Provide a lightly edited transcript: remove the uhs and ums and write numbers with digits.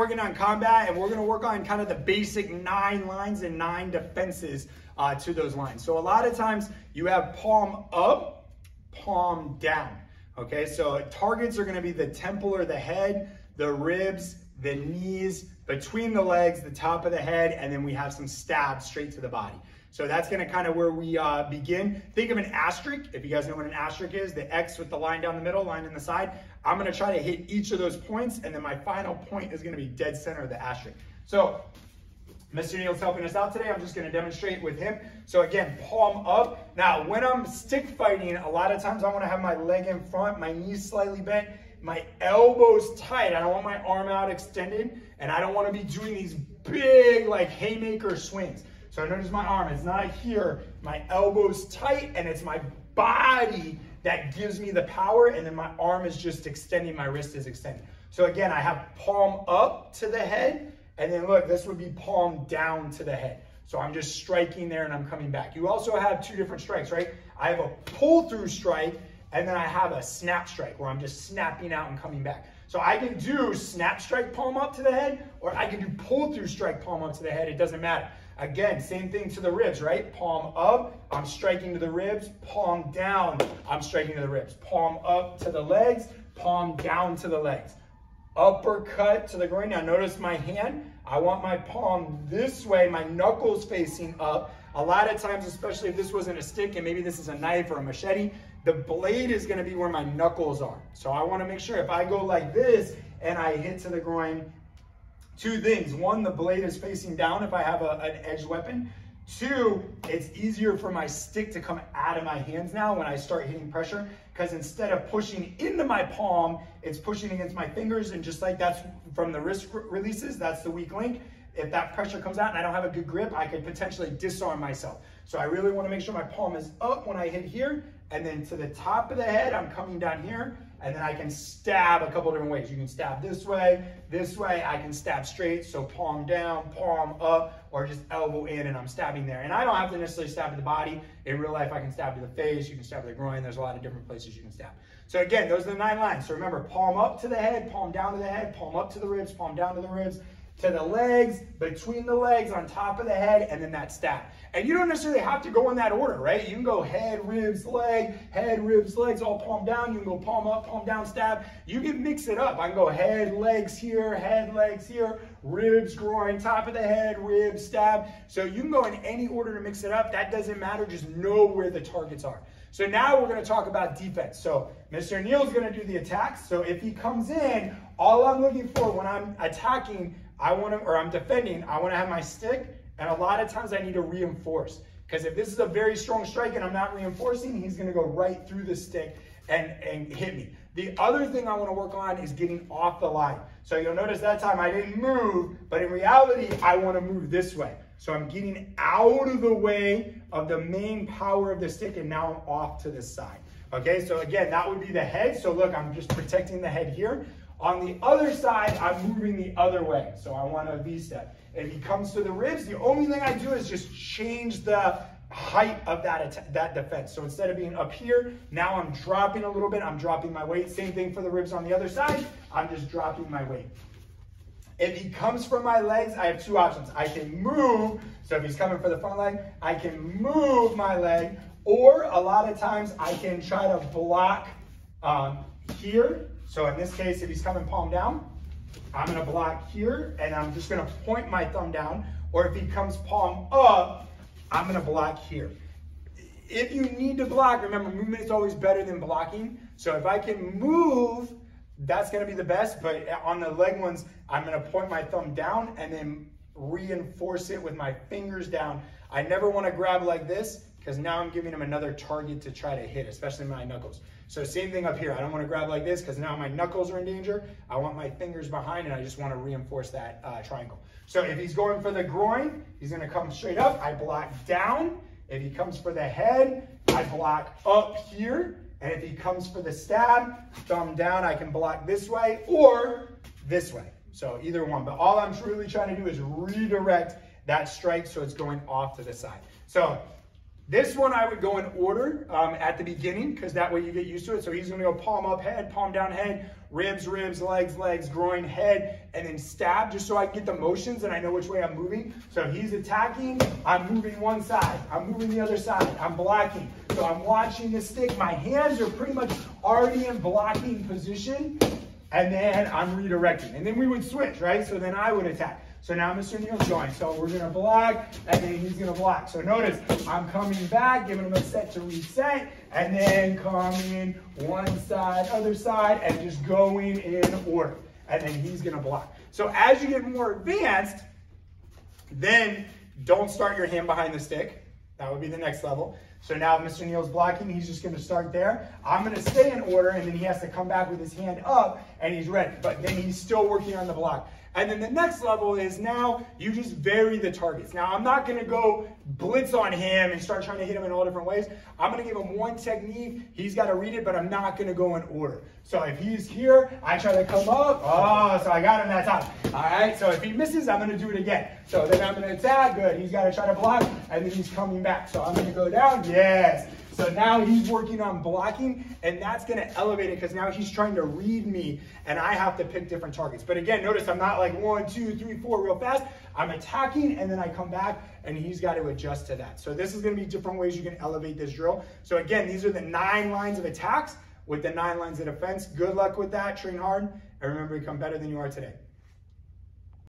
working on combat, and we're gonna work on kind of the basic 9 lines and 9 defenses to those lines. So a lot of times you have palm up, palm down. Okay, so targets are gonna be the temple or the head, the ribs, the knees, between the legs, the top of the head, and then we have some stabs straight to the body. So that's gonna kind of where we begin. Think of an asterisk, if you guys know what an asterisk is, the X with the line down the middle, line in the side. I'm gonna try to hit each of those points, and then my final point is gonna be dead center of the asterisk. So Mr. Neal's helping us out today. I'm just gonna demonstrate with him. So again, palm up. Now, when I'm stick fighting, a lot of times I wanna have my leg in front, my knees slightly bent, my elbows tight. I don't want my arm out extended, and I don't wanna be doing these big like haymaker swings. So notice my arm, it's not here, my elbow's tight, and it's my body that gives me the power, and then my arm is just extending, my wrist is extending. So again, I have palm up to the head, and then look, this would be palm down to the head. So I'm just striking there and I'm coming back. You also have 2 different strikes, right? I have a pull through strike, and then I have a snap strike where I'm just snapping out and coming back. So I can do snap strike palm up to the head, or I can do pull through strike palm up to the head, it doesn't matter. Again, same thing to the ribs, right? Palm up, I'm striking to the ribs. Palm down, I'm striking to the ribs. Palm up to the legs, palm down to the legs. Uppercut to the groin. Now notice my hand. I want my palm this way, my knuckles facing up. A lot of times, especially if this wasn't a stick and maybe this is a knife or a machete, the blade is gonna be where my knuckles are. So I wanna make sure if I go like this and I hit to the groin, 2 things. 1, the blade is facing down if I have an edged weapon. 2, it's easier for my stick to come out of my hands now when I start hitting pressure, because instead of pushing into my palm, it's pushing against my fingers, and just like that's from the wrist releases, that's the weak link. If that pressure comes out and I don't have a good grip, I could potentially disarm myself. So I really want to make sure my palm is up when I hit here, and then to the top of the head, I'm coming down here, and then I can stab a couple different ways. You can stab this way, I can stab straight, so palm down, palm up, or just elbow in and I'm stabbing there. And I don't have to necessarily stab to the body. In real life, I can stab to the face, you can stab to the groin, there's a lot of different places you can stab. So again, those are the 9 lines. So remember, palm up to the head, palm down to the head, palm up to the ribs, palm down to the ribs, to the legs, between the legs, on top of the head, and then that stab. And you don't necessarily have to go in that order, right? You can go head, ribs, leg, head, ribs, legs, all palm down. You can go palm up, palm down, stab. You can mix it up. I can go head, legs here, ribs, groin, top of the head, ribs, stab. So you can go in any order to mix it up. That doesn't matter. Just know where the targets are. So now we're going to talk about defense. So Mr. Neal's going to do the attacks. So if he comes in, all I'm looking for when I'm attacking, I'm defending, I want to have my stick, and a lot of times I need to reinforce. Because if this is a very strong strike and I'm not reinforcing, he's going to go right through the stick and hit me. The other thing I want to work on is getting off the line. So you'll notice that time I didn't move, but in reality, I want to move this way. So I'm getting out of the way of the main power of the stick, and now I'm off to the side. Okay, so again, that would be the head. So look, I'm just protecting the head here. On the other side, I'm moving the other way. So I want a V-step. If he comes to the ribs, the only thing I do is just change the height of that defense. So instead of being up here, now I'm dropping a little bit. I'm dropping my weight. Same thing for the ribs on the other side. I'm just dropping my weight. If he comes from my legs, I have 2 options. I can move. So if he's coming for the front leg, I can move my leg. Or a lot of times I can try to block here. So in this case, if he's coming palm down, I'm going to block here, and I'm just going to point my thumb down. Or if he comes palm up, I'm going to block here. If you need to block, remember, movement is always better than blocking. So if I can move, that's going to be the best. But on the leg ones, I'm going to point my thumb down and then reinforce it with my fingers down. I never want to grab like this, because now I'm giving him another target to try to hit, especially my knuckles. So same thing up here. I don't want to grab like this because now my knuckles are in danger. I want my fingers behind, and I just want to reinforce that triangle. So if he's going for the groin, he's going to come straight up. I block down. If he comes for the head, I block up here. And if he comes for the stab, thumb down, I can block this way or this way. So either one. But all I'm really trying to do is redirect that strike so it's going off to the side. So This one I would go in order at the beginning, because that way you get used to it. So he's gonna go palm up head, palm down head, ribs, ribs, legs, legs, groin, head, and then stab, just so I get the motions and I know which way I'm moving. So he's attacking, I'm moving one side, I'm moving the other side, I'm blocking. So I'm watching the stick, my hands are pretty much already in blocking position, and then I'm redirecting. And then we would switch, right? So then I would attack. So now Mr. Neal's going. So we're gonna block, and then he's gonna block. So notice, I'm coming back, giving him a set to reset, and then coming one side, other side, and just going in order. And then he's gonna block. So as you get more advanced, then don't start your hand behind the stick. That would be the next level. So now Mr. Neal's blocking, he's just gonna start there. I'm gonna stay in order, and then he has to come back with his hand up, and he's ready. But then he's still working on the block. And then the next level is now you just vary the targets. Now I'm not gonna go blitz on him and start trying to hit him in all different ways. I'm gonna give him one technique, he's gotta read it, but I'm not gonna go in order. So if he's here, I try to come up, so I got him that time. All right, so if he misses, I'm gonna do it again. So then I'm gonna attack, good, he's gotta try to block, and then he's coming back. So I'm gonna go down, yes. So now he's working on blocking, and that's gonna elevate it because now he's trying to read me, and I have to pick different targets. But again, notice I'm not like 1, 2, 3, 4 real fast. I'm attacking, and then I come back, and he's got to adjust to that. So this is gonna be different ways you can elevate this drill. So again, these are the 9 lines of attacks with the 9 lines of defense. Good luck with that, train hard, and remember, become better than you are today.